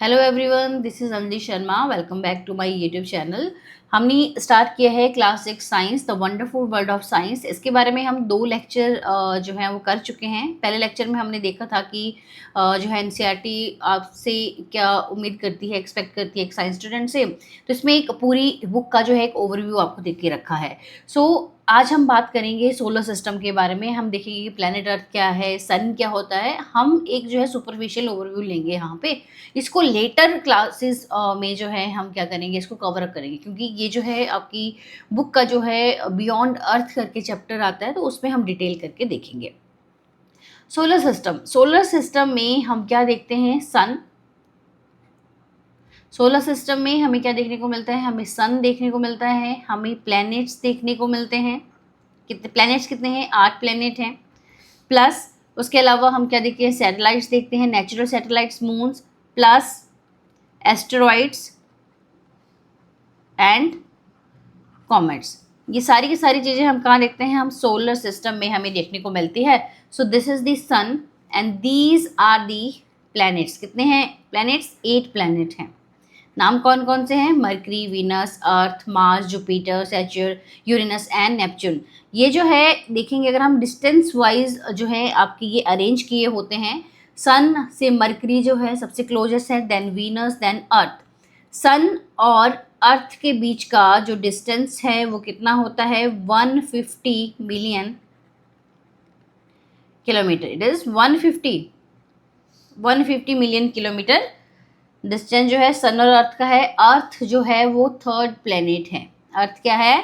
Hello everyone, this is Anjali Sharma. Welcome back to my YouTube channel. हमने start किया है class 6 science the wonderful world of science. इसके बारे में हम दो लेक्चर जो है वो कर चुके हैं। पहले लेक्चर में हमने देखा था कि जो है एनसीईआरटी आपसे क्या उम्मीद करती है, एक्सपेक्ट करती है एक साइंस स्टूडेंट से। तो इसमें एक पूरी बुक का जो है एक ओवरव्यू आपको देख के रखा है। आज हम बात करेंगे सोलर सिस्टम के बारे में। हम देखेंगे कि प्लैनेट अर्थ क्या है, सन क्या होता है। हम एक जो है सुपरफिशियल ओवरव्यू लेंगे यहाँ पे। इसको लेटर क्लासेस में जो है हम क्या करेंगे, इसको कवर अप करेंगे, क्योंकि ये जो है आपकी बुक का जो है बियॉन्ड अर्थ करके चैप्टर आता है, तो उसमें हम डिटेल करके देखेंगे। सोलर सिस्टम में हम क्या देखते हैं, सन। सोलर सिस्टम में हमें क्या देखने को मिलता है, हमें सन देखने को मिलता है, हमें प्लैनेट्स देखने को मिलते हैं। कितने प्लैनेट्स, कितने हैं, 8 प्लैनेट हैं। प्लस उसके अलावा हम क्या देखते हैं, सैटेलाइट्स देखते हैं, natural satellites, moons, plus asteroids and comets. ये सारी की सारी चीज़ें हम कहाँ देखते हैं, हम सोलर सिस्टम में हमें देखने को मिलती है। So this is the sun and these are the planets. कितने हैं प्लैनेट्स, 8 प्लैनेट हैं। नाम कौन कौन से हैं, mercury, Venus, earth, Mars, Jupiter, Saturn, Uranus and Neptune. ये जो है देखेंगे, अगर हम डिस्टेंस वाइज जो है आपके ये अरेंज किए होते हैं। सन से मरकरी जो है सबसे क्लोजेस्ट है, देन वीनस, देन अर्थ। सन और अर्थ के बीच का जो डिस्टेंस है वो कितना होता है, 150 million kilometre. It is 150 million kilometre distance जो है सन और अर्थ का है। अर्थ जो है वो थर्ड प्लेनेट है। अर्थ क्या है,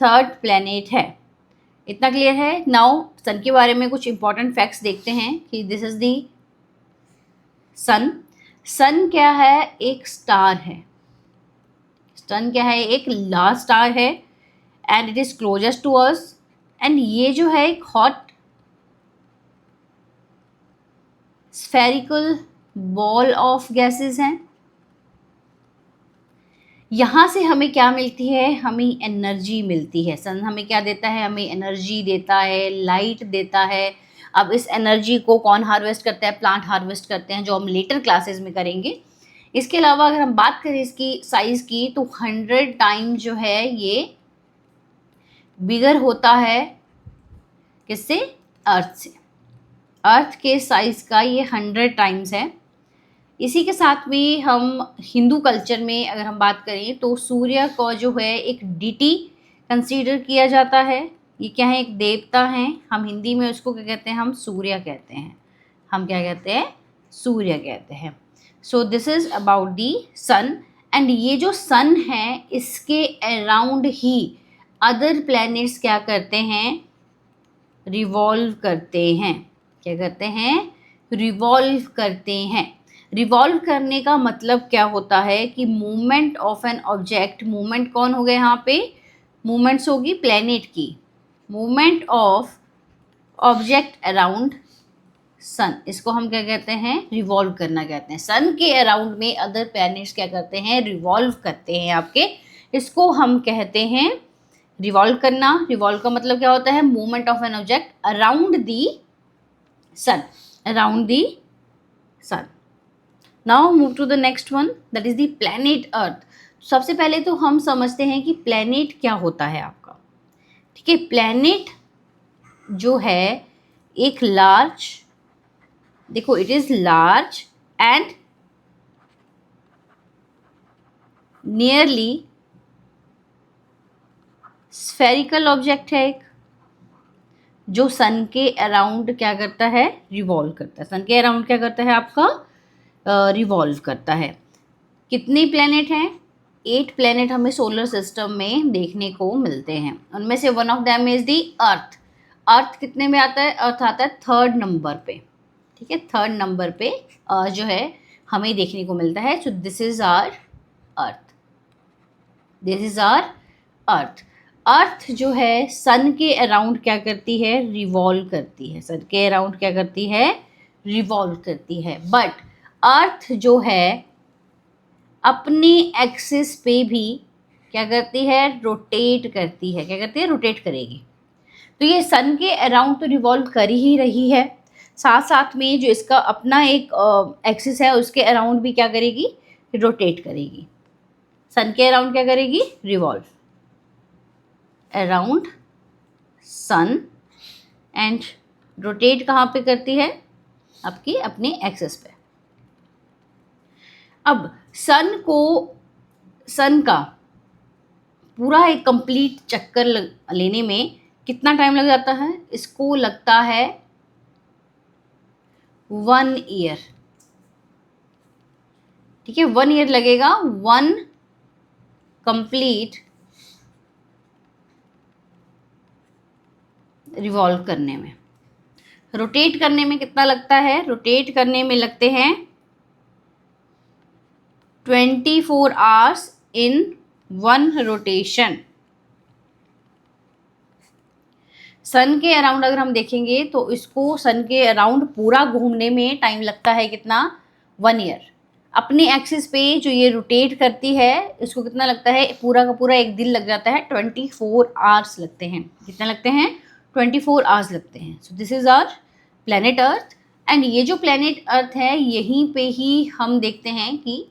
थर्ड प्लेनेट है। इतना क्लियर है। नाउ सन के बारे में कुछ इंपॉर्टेंट फैक्ट्स देखते हैं कि दिस इज दी सन। सन क्या है, एक स्टार है। सन क्या है, एक लार्ज स्टार है and it is closest to us. And ये जो है एक hot spherical ball of gases हैं। यहाँ से हमें क्या मिलती है, हमें एनर्जी मिलती है। सन हमें क्या देता है, हमें एनर्जी देता है, लाइट देता है। अब इस एनर्जी को कौन हार्वेस्ट करता है, प्लांट हार्वेस्ट करते हैं, जो हम लेटर क्लासेस में करेंगे। इसके अलावा अगर हम बात करें इसकी साइज़ की, तो 100 टाइम जो है ये बिगर होता है किससे, अर्थ से। अर्थ के साइज़ का ये 100 टाइम्स है। इसी के साथ में हम हिंदू कल्चर में अगर हम बात करें तो सूर्य को जो है एक डिटी कंसीडर किया जाता है। ये क्या है, एक देवता हैं। हम हिंदी में उसको क्या कहते हैं, हम सूर्य कहते हैं। हम क्या कहते हैं, सूर्य कहते हैं। So this is about the sun. And ये जो सन है इसके अराउंड ही अदर प्लैनेट्स क्या करते हैं, रिवॉल्व करते हैं। क्या करते हैं, रिवॉल्व करते हैं। रिवॉल्व करने का मतलब क्या होता है कि movement of an object. Movement कौन हो गए यहाँ पे, मूवमेंट्स होगी प्लैनेट की। Movement of object around sun, इसको हम क्या कहते हैं, रिवॉल्व करना कहते हैं। सन के अराउंड में अदर प्लैनेट्स क्या करते हैं, रिवॉल्व करते हैं आपके। इसको हम कहते हैं रिवॉल्व करना। रिवॉल्व का मतलब क्या होता है, movement of an object around the sun, around the sun. Now move to the next one, that is the planet earth. सबसे पहले तो हम समझते हैं कि प्लैनेट क्या होता है आपका। ठीक है, प्लैनेट जो है एक लार्ज, देखो it is large and nearly spherical object है एक, जो सन के अराउंड क्या करता है, रिवॉल्व करता है। सन के अराउंड क्या करता है आपका, रिवॉल्व करता है। कितने प्लैनेट हैं, 8 प्लैनेट हमें सोलर सिस्टम में देखने को मिलते हैं। उनमें से one of them is the earth. Earth कितने में आता है, अर्थ आता है 3rd नंबर पे। ठीक है, 3rd नंबर पे जो है हमें देखने को मिलता है। So this is our earth, this is our earth. Earth जो है सन के अराउंड क्या करती है, रिवॉल्व करती है। सन के अराउंड क्या करती है, रिवॉल्व करती है। बट अर्थ जो है अपने एक्सिस पे भी क्या करती है, रोटेट करती है। क्या करती है, रोटेट करेगी। तो ये सन के अराउंड तो रिवॉल्व कर ही रही है। साथ साथ में जो इसका अपना एक एक्सिस है उसके अराउंड भी क्या करेगी, रोटेट करेगी। सन के अराउंड क्या करेगी, revolve around sun, and rotate कहाँ पे करती है, आपकी अपने एक्सिस पे। अब सन का पूरा एक कंप्लीट चक्कर लेने में कितना टाइम लग जाता है, इसको लगता है 1 ईयर। ठीक है, 1 ईयर लगेगा 1 कंप्लीट रिवॉल्व करने में। रोटेट करने में कितना लगता है, रोटेट करने में लगते हैं 24 आवर्स इन 1 रोटेशन। सन के अराउंड अगर हम देखेंगे तो इसको सन के अराउंड पूरा घूमने में टाइम लगता है कितना, 1 ईयर। अपने एक्सिस पे जो ये रोटेट करती है इसको कितना लगता है, पूरा का पूरा एक दिन लग जाता है, 24 आवर्स लगते हैं। कितना लगते हैं, 24 आवर्स लगते हैं। So this is our planet Earth. And ये जो प्लेनेट अर्थ है यहीं पे ही हम देखते हैं कि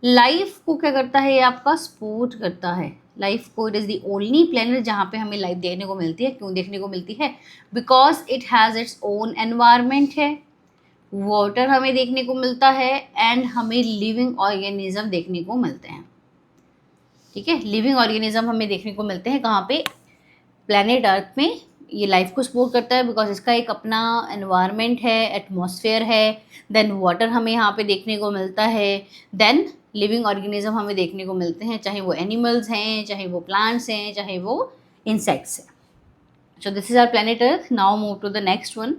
लाइफ को क्या करता है, ये आपका सपोर्ट करता है लाइफ को। It is the only planet जहाँ पे हमें लाइफ देखने को मिलती है। क्यों देखने को मिलती है, because it has its own environment है, वाटर हमें देखने को मिलता है, एंड हमें लिविंग ऑर्गेनिज्म देखने को मिलते हैं। ठीक है, लिविंग ऑर्गेनिज्म हमें देखने को मिलते हैं कहाँ पे, प्लेनेट अर्थ में। ये लाइफ को सपोर्ट करता है बिकॉज इसका एक अपना एनवायरनमेंट है, एटमॉस्फेयर है, देन वाटर हमें यहाँ पे देखने को मिलता है, देन लिविंग ऑर्गेनिज्म हमें देखने को मिलते हैं, चाहे वो एनिमल्स हैं, चाहे वो प्लांट्स हैं, चाहे वो इंसेक्ट्स हैं। So this is our planet Earth. Now move to the next one.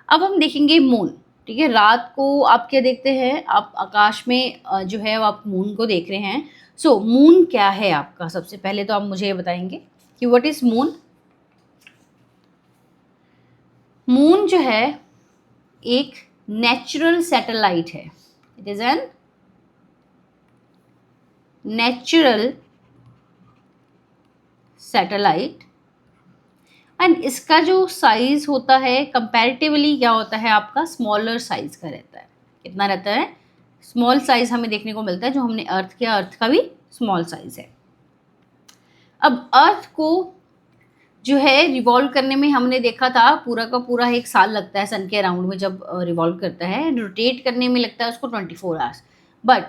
अब हम देखेंगे मून। ठीक है, रात को आप क्या देखते हैं, आप आकाश में जो है आप मून को देख रहे हैं। सो मून क्या है आपका, सबसे पहले तो आप मुझे ये बताएंगे कि व्हाट इज मून। मून जो है एक नेचुरल सैटेलाइट है। It is N natural satellite, and इसका जो साइज होता है कंपैरेटिवली क्या होता है आपका, स्मॉलर साइज का रहता है। कितना रहता है, स्मॉल साइज हमें देखने को मिलता है। जो हमने अर्थ किया, अर्थ का भी स्मॉल साइज है। अब अर्थ को जो है रिवॉल्व करने में हमने देखा था पूरा का पूरा 1 साल लगता है सन के अराउंड में जब रिवॉल्व करता है। रोटेट करने में लगता है उसको 24 आवर्स। बट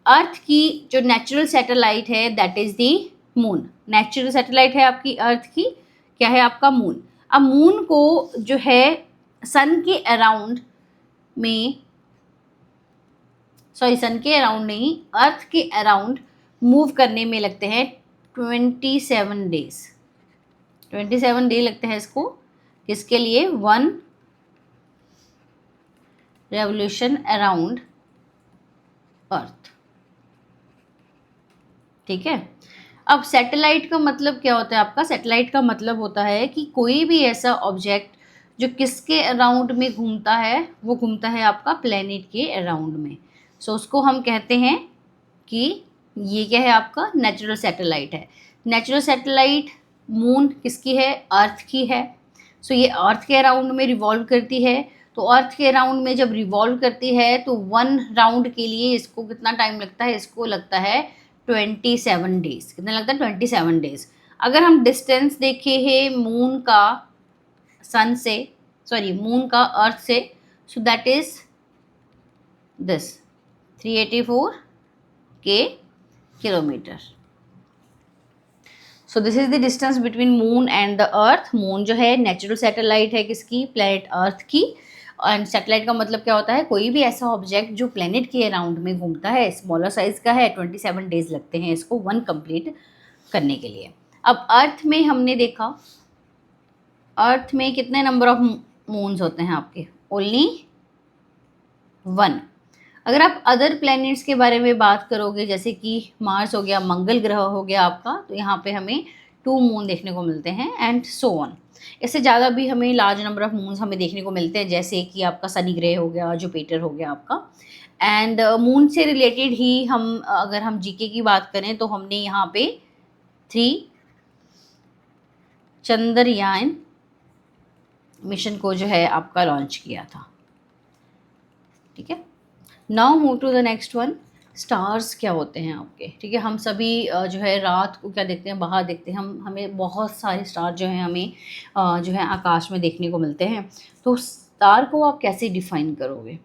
अर्थ की जो नेचुरल सैटेलाइट है that is the moon. Natural satellite है आपकी अर्थ की, क्या है आपका, मून। अब मून को जो है सन के अराउंड में, सॉरी सन के अराउंड नहीं, अर्थ के अराउंड मूव करने में लगते हैं 27 डेज। 27 डे लगते हैं इसको, किसके लिए, 1 रेवोल्यूशन अराउंड अर्थ। ठीक है, अब सैटेलाइट का मतलब क्या होता है आपका, सैटेलाइट का मतलब होता है कि कोई भी ऐसा ऑब्जेक्ट जो किसके अराउंड में घूमता है, वो घूमता है आपका प्लेनेट के अराउंड में। सो उसको हम कहते हैं कि ये क्या है आपका, नेचुरल सैटेलाइट है। नेचुरल सैटेलाइट मून किसकी है, अर्थ की है। सो ये अर्थ के अराउंड में रिवॉल्व करती है। तो अर्थ के अराउंड में जब रिवॉल्व करती है तो 1 राउंड के लिए इसको कितना टाइम लगता है, इसको लगता है 27 डेज। कितना लगता है, 27 डेज। अगर हम डिस्टेंस देखें है मून का सन से, सॉरी मून का अर्थ से, सो दैट इज दिस 384 के kilometre. So this is the distance between moon and the earth. Moon जो है नेचुरल सैटेलाइट है किसकी, प्लेनेट अर्थ की। एंड सैटेलाइट का मतलब क्या होता है, कोई भी ऐसा ऑब्जेक्ट जो प्लेनेट के अराउंड में घूमता है, स्मॉलर साइज का है, 27 डेज लगते हैं इसको 1 कंप्लीट करने के लिए। अब अर्थ में हमने देखा, अर्थ में कितने नंबर ऑफ मून्स होते हैं आपके, ओनली 1। अगर आप अदर प्लैनेट्स के बारे में बात करोगे, जैसे कि मार्स हो गया, मंगल ग्रह हो गया आपका, तो यहाँ पे हमें 2 मून देखने को मिलते हैं, एंड सो ऑन। इससे ज़्यादा भी हमें लार्ज नंबर ऑफ मून्स हमें देखने को मिलते हैं, जैसे कि आपका शनि ग्रह हो गया, जुपिटर हो गया आपका। एंड मून से रिलेटेड ही हम अगर हम जीके की बात करें तो हमने यहाँ पे 3 चंद्रयान मिशन को जो है आपका लॉन्च किया था। ठीक है, now move to the next one. Stars क्या होते हैं आपके? ठीक है, हम सभी जो है रात को क्या देखते हैं, बाहर देखते हैं, हमें बहुत सारे स्टार जो हैं हमें जो है आकाश में देखने को मिलते हैं। तो स्टार को आप कैसे डिफाइन करोगे?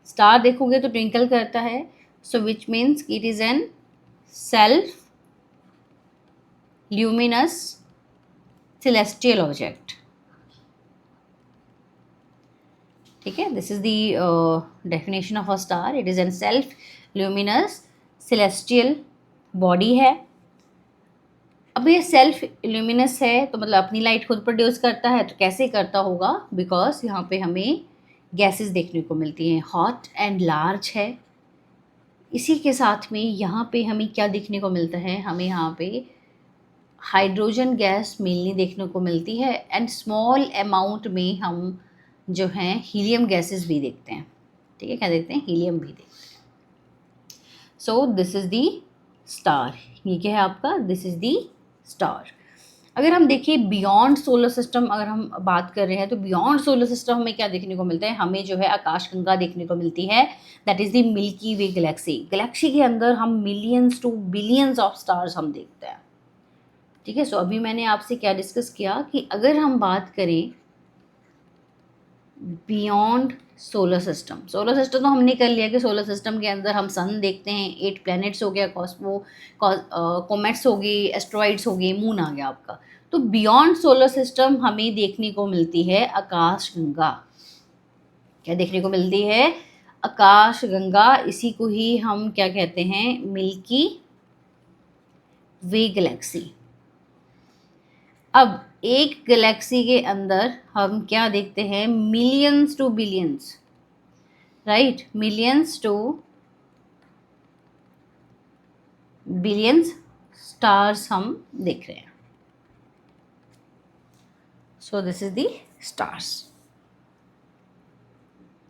स्टार देखोगे तो ट्विंकल करता है, so which means it is an self luminous celestial object. ठीक है, this is the definition of a star. It is an self luminous celestial body है। अब ये सेल्फ ल्यूमिनस है तो मतलब अपनी लाइट खुद प्रोड्यूस करता है, तो कैसे करता होगा? बिकॉज यहाँ पे हमें गैसेस देखने को मिलती हैं, हॉट एंड लार्ज है। इसी के साथ में यहाँ पे हमें क्या देखने को मिलता है? हमें यहाँ पे हाइड्रोजन गैस मेनली देखने को मिलती है, एंड स्मॉल अमाउंट में हम जो हैं हीलियम गैसेस भी देखते हैं। ठीक है, क्या देखते हैं? हीलियम भी देखते हैं। So this is the star. ये क्या है आपका? This is the star. अगर हम देखें बियॉन्ड सोलर सिस्टम, अगर हम बात कर रहे हैं तो बियॉन्ड सोलर सिस्टम हमें क्या देखने को मिलता है? हमें जो है आकाशगंगा देखने को मिलती है, that is the Milky Way galaxy. Galaxy के अंदर हम millions to billions of stars हम देखते हैं। ठीक है, सो अभी मैंने आपसे क्या डिस्कस किया कि अगर हम बात करें beyond solar system, solar system तो हमने कर लिया कि सोलर सिस्टम के अंदर हम सन देखते हैं, 8 प्लैनेट्स हो गया, कॉमेट्स हो गई, एस्ट्रॉइड्स हो गए, मून आ गया आपका। तो बियॉन्ड सोलर सिस्टम हमें देखने को मिलती है आकाशगंगा। क्या देखने को मिलती है? आकाशगंगा। इसी को ही हम क्या कहते हैं? Milky Way galaxy. अब एक गैलेक्सी के अंदर हम क्या देखते हैं? Millions to billions, right, millions to billions stars हम देख रहे हैं। So this is the stars.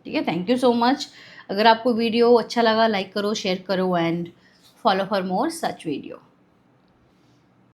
ठीक है, थैंक यू सो मच। अगर आपको वीडियो अच्छा लगा, लाइक करो, शेयर करो, and follow for more such video.